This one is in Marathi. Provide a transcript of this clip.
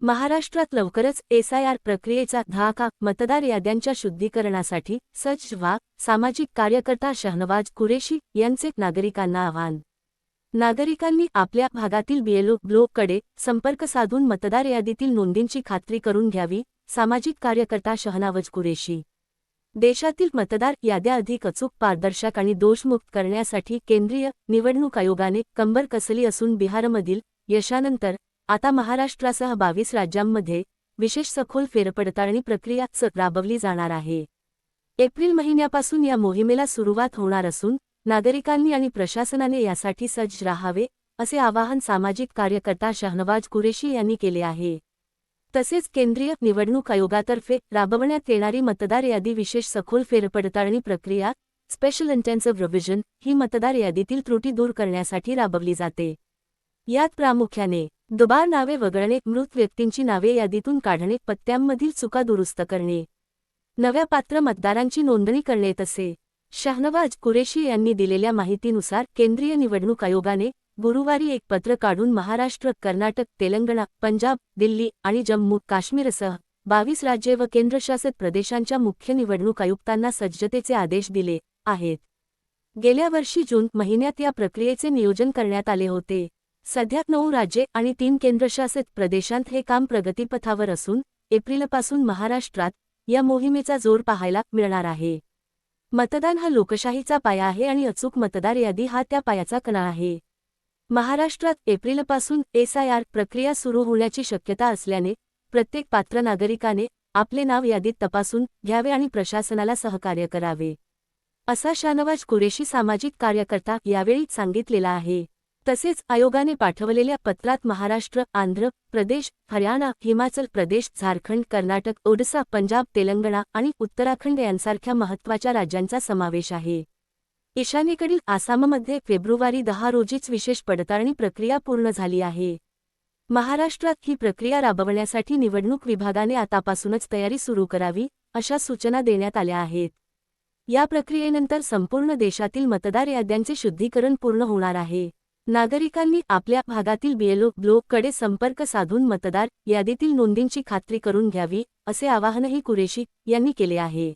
महाराष्ट्रात लवकरच एसआयआर प्रक्रियेचा धडाका, मतदार याद्यांच्या शुद्धीकरणासाठी सज्ज व्हा, सामाजिक कार्यकर्ता शहनवाज कुरेशी यांचे नागरिकांना आवाहन. नागरिकांनी आपल्या भागातील बीएलओ ब्लॉककडे संपर्क साधून मतदार यादीतील नोंदींची खात्री करून घ्यावी. सामाजिक कार्यकर्ता शहनवाज कुरेशी. देशातील मतदार याद्या अधिक अचूक, पारदर्शक आणि दोषमुक्त करण्यासाठी केंद्रीय निवडणूक आयोगाने कंबर कसली असून बिहारमधील यशानंतर आता महाराष्ट्रासह 22 राज्यांमध्ये विशेष सखोल फेरपडताळणी प्रक्रिया राबवली जाणार आहे. एप्रिल महिन्यापासून या मोहिमेला सुरुवात होणार असून नागरिकांनी आणि प्रशासनाने यासाठी सज्ज राहावे, असे आवाहन सामाजिक कार्यकर्ता शहनवाज कुरेशी यांनी केले आहे. तसेच केंद्रीय निवडणूक आयोगातर्फे राबवण्यात येणारी मतदार यादी विशेष सखोल फेरपडताळणी प्रक्रिया स्पेशल इंटेन्सिव्ह रिव्हिजन ही मतदार यादीतील त्रुटी दूर करण्यासाठी राबवली जाते. यात प्रामुख्याने दुबार नावे वगळणे, मृत व्यक्तींची नावे यादीतून काढणे, पत्त्यांमधील चुका दुरुस्त करणे, नव्या पात्र मतदारांची नोंदणी करणे. तसे शहनवाज कुरेशी यांनी दिलेल्या माहितीनुसार केंद्रीय निवडणूक आयोगाने गुरुवारी एक पत्र काढून महाराष्ट्र, कर्नाटक, तेलंगणा, पंजाब, दिल्ली आणि जम्मू काश्मीरसह 22 राज्ये व केंद्रशासित प्रदेशांच्या मुख्य निवडणूक आयुक्तांना सज्जतेचे आदेश दिले आहेत. गेल्या वर्षी जून महिन्यात या प्रक्रियेचे नियोजन करण्यात आले होते. सध्या 9 राज्ये आणि 3 केंद्रशासित प्रदेशांत हे काम प्रगतीपथावर असून एप्रिलपासून महाराष्ट्रात या मोहिमेचा जोर पाहायला मिळणार आहे. मतदान हा लोकशाहीचा पाया आहे आणि अचूक मतदार यादी हा त्या पायाचा कणा आहे. महाराष्ट्रात एप्रिलपासून एसआयआर प्रक्रिया सुरू होण्याची शक्यता असल्याने प्रत्येक पात्र नागरिकाने आपले नाव यादीत तपासून घ्यावे आणि प्रशासनाला सहकार्य करावे, असा शहनवाज कुरेशी सामाजिक कार्यकर्ता यावेळी सांगितलेला आहे. तसेच आयोगाने पाठवलेल्या पत्रात महाराष्ट्र, आंध्र प्रदेश, हरियाणा, हिमाचल प्रदेश, झारखंड, कर्नाटक, ओडिसा, पंजाब, तेलंगणा आणि उत्तराखंड यांसारख्या महत्त्वाच्या राज्यांचा समावेश आहे. ईशान्येकडील आसाममध्ये फेब्रुवारी 10 रोजीच विशेष पडताळणी प्रक्रिया पूर्ण झाली आहे. महाराष्ट्रात ही प्रक्रिया राबवण्यासाठी निवडणूक विभागाने आतापासूनच तयारी सुरू करावी, अशा सूचना देण्यात आल्या आहेत. या प्रक्रियेनंतर संपूर्ण देशातील मतदार याद्यांचे शुद्धीकरण पूर्ण होणार आहे. नागरिकांनी आपल्या भागातील बीएलओ ब्लॉककडे संपर्क साधून मतदार यादीतील नोंदींची खात्री करून घ्यावी, असे आवाहनही कुरेशी यांनी केले आहे.